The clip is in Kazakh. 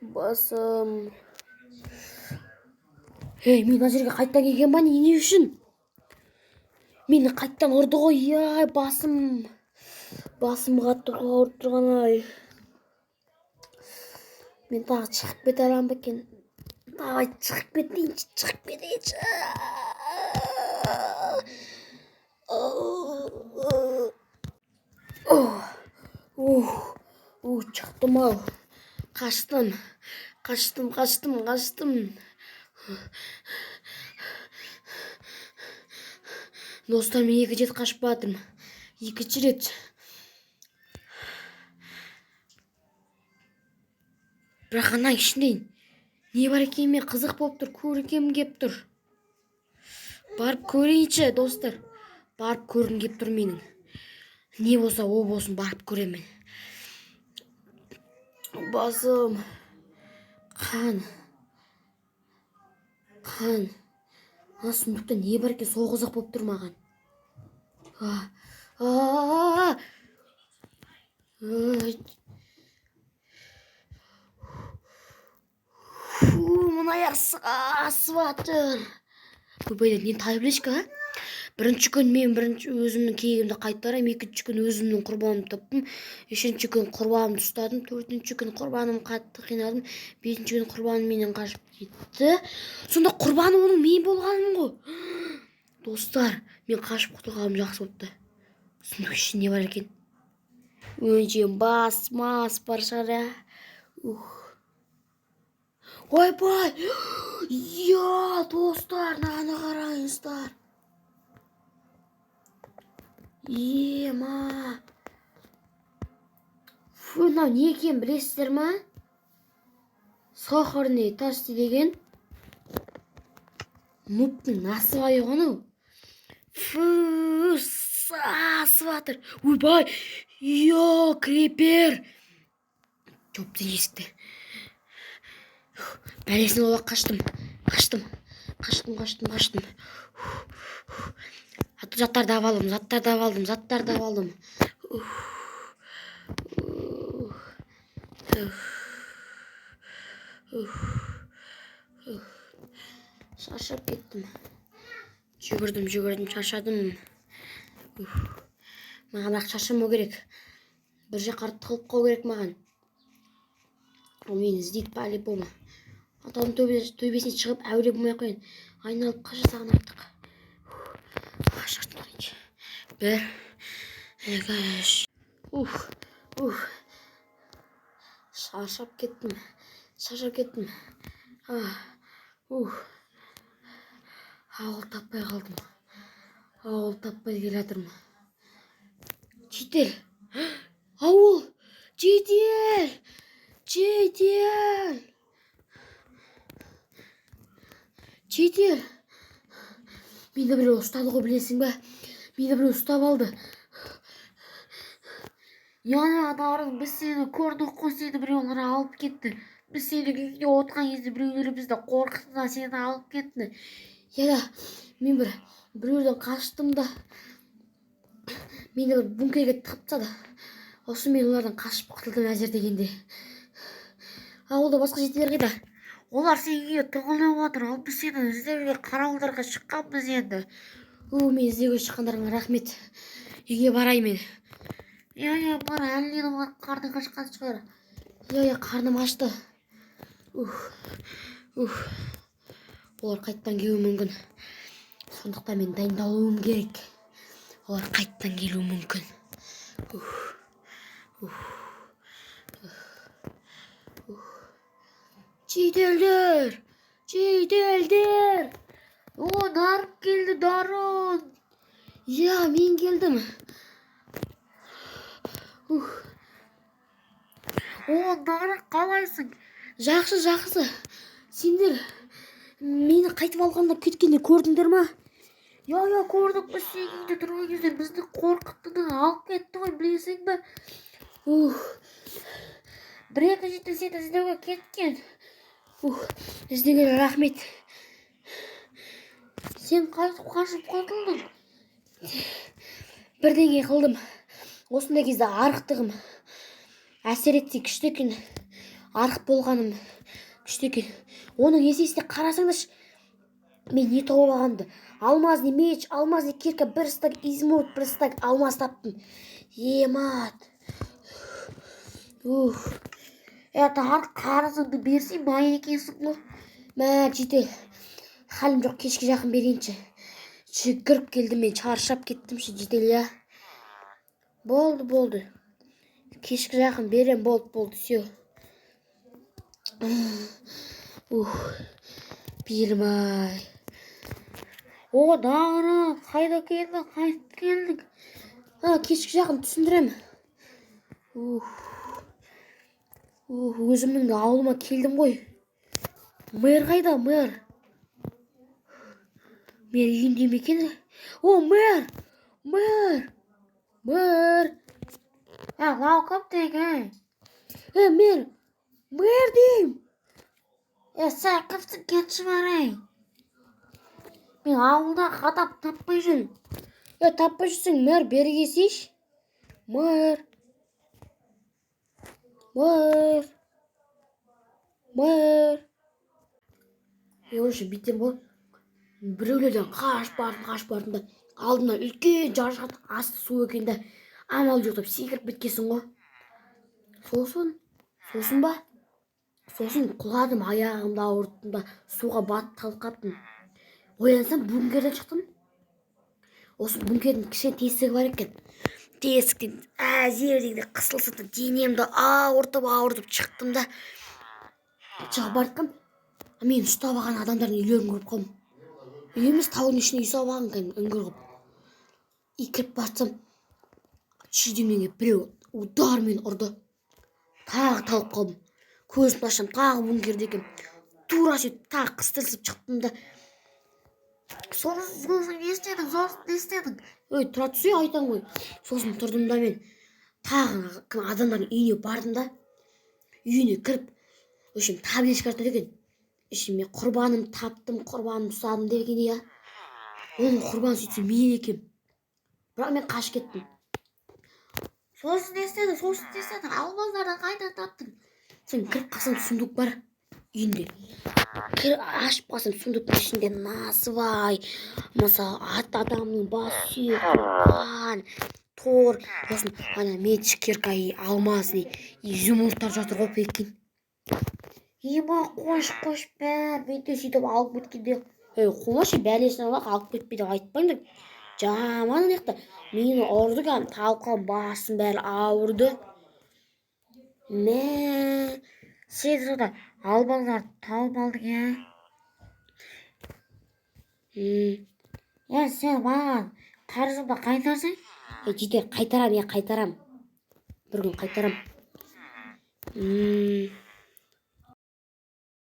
басым. Ей, мен мына жерге қайттан келген ба не үшін? Мені қайттан ұрды ғой, ай, басым қатты ауырып тұрған ай. Мен тағы шығып кете аламын ба екен? Давай шығып кетейінші, Шықтым ау. Қаштым. Достар, мен 2 рет қашып батырмын. 2 рет. Бірақ ананың ішінде не бар екен, мен қызық болып тұр, көргім кеп тұр. Барып көрейінші, достар. Барып көргім кеп тұр менің. Не болса, о болсын, барып көремін. Басым. Қан. Сундықта не бар екен, сол қызық болып тұр маған. Мына аяқ асып жатыр. Көбейлер нені тай білешкі? Бірінші күн мен өзімнің кегімді қайтарам, 2-ші күн өзімнің құрбанымды таптым, 3-ші күн құрбанымды ұстадым, 4-ші күн құрбаным қатты қинадым, 5-ші күн құрбаным менен қашып кетті. Сонда құрбаным оның мен болғаным ғой. Достар, мен қашып құтылғаным жақсы болыпты. Сундық ішінде не бар екен? Өңшем бас бар шығар. Ойбай! Я, достар, наны қарайыныздар. Ема. Мынау не екен білесіздер ма? Сахарный тасты деген. Нуптың насыбайы ғану. Асып жатыр. Ойбай! Я, крепер! Жопты есікті. Бәлесін олақ қаштым. Заттарды алдым. Шаршап кеттім. Жүгірдім, шаршадым. Маған ақ шаршамау керек. Бір жаққа тығылып қау керек маған. Ол мені іздейді по-любому. Атаудың төбесіне шығып әуре болмай қойын. Айналып қаша саған айттық. Шартын қарайыншы. 1, 2, 3. Шаршап кеттім. Ауыл таппай қалдым. Ауыл таппай келе жатырмын. Жетел. Ауыл. Жетел. Мені біреу ұстады ғой, білесің бе? Мені біреу ұстап алды. Яна дарың, біз сені көрдік қой, сені біреулер алып кетті. Біз сені үйде отқан кезде біреулер бізді қорқытты, сені алып кетті. Я, мен біреуден қаштым да. Мені бір бункерге тығып тастады. Осы мен олардан қашып құтылдым әзер дегенде. Ауылда басқа жетелер қайда? Олар сенге тығылып отыр, ал біз сені іздеуге қарауылдарға шыққанбыз енді. Мен іздеуге шыққандарыңа рахмет. Үйге барайын мен. Я, бар, әлден қарның қашқан шығар. Я, қарным ашты. Олар қайттан келуі мүмкін. Сондықтан мен дайындалуым керек. Олар қайттан келуі мүмкін. Жетелдер! О, Нарым келді, Нарым! Я, мен келдім. О, Нарым, қалайсың? Жақсы. Сендер мені қайтып алғанда кеткенде көрдіңдер ма? Я, көрдік, біз сеніңді тұрған кезде бізді қорқытты, алып кетті ғой, білесің бе? 1-2 жеті сені іздеуге кеткен. Іздегені рахмет. Сен қашып құтылдың. Бірдеңе қылдым. Осындай кезде арықтығым әсер етсе күшті екен. арық болғаным күшті екен. Оның есесіне қарасаңдаршы, мен не тауып алғанымды. Алмазный меч, алмазный кирка, бір стак изумруд, бір стак алмаз таптым. Емат. Тағар қарызыңды берсей бай екенсің ғой. Мә, жете. Халім жоқ, кешке жақын берейінші. Жүгіріп келдім, мен шаршап кеттім, жетел, я. Болды. Кешке жақын берем, болды, все. Бермай. О, дағыры, қайда келдің? Кешке жақын түсіндірем. Өзімнің ауылыма келдім ғой. Мэр қайда, мэр? Мэр үйінде ме екен? О, мэр! Welcome деген. Мэр дейм. Сән кімсің, кетші барай. Мен ауылда адам таппай жүрмін. Таппай жүрсің, мэр, бері келсейші. Мэр. Уже биттем ғой. Біреулерден қашып бардым да. Алдына үлкен жарышқан асты су екен да. Амал жоқ деп секіріп біткесін ғой. Сосын ба? Сосын құладым, аяғымды ауырттым да, суға батып қалып қаптым. Оянсам, бункерден шықтым. Осы бункердің кішкене тесігі бар екен. Тесіктен әзердегіде қысылсытып, денемді ауыртып шықтым да. Шығып бардым. Мен ұстап алған адамдардың үйлерін көріп қалдым. Үйіміз таудың ішіне үй салып алған үңгір қылып. Кіріп барсам, шүйдемнен біреу удармен ұрды. Тағы талып қалдым. Көзімді ашсам, тағы бункерде екен. Тура сөйтіп тағы қыстырысып шықтым да. Сосын не істедің? Тұра түсе, айтам ғой. Сосын тұрдым да мен тағы адамдардың үйіне бардым да. Үйіне кіріп, табличка артады екен. Мен құрбаным таптым, құрбаным ұстадым деген, я. Оның құрбаны сөйтсе мен екем. Бірақ мен қашып кеттім. Сосын не істедің? Алмаздарды қайда таптың? Сен кіріп қалсаң, сундук бар үйінде. Ашып қалсам, сундуктың ішінде насыбай, мысалы, адамның бас сүйек, тор, сосын меч, кирка, алмазный, изумруттар жатыр ғой екен. Қош, бәр, мен де сөйтіп алып кеткенде. Қолашы, бәлесін алып кетпей деп айтпаңдар. Жаман аяқты. Мені ұрды кәм, талып қалым, басым бәрі ауырды. Сен сода албаңдар тауып алдың, я? Сен маған қарызымды қайтарсың? Жетер, қайтарам. Бір күн қайтарам.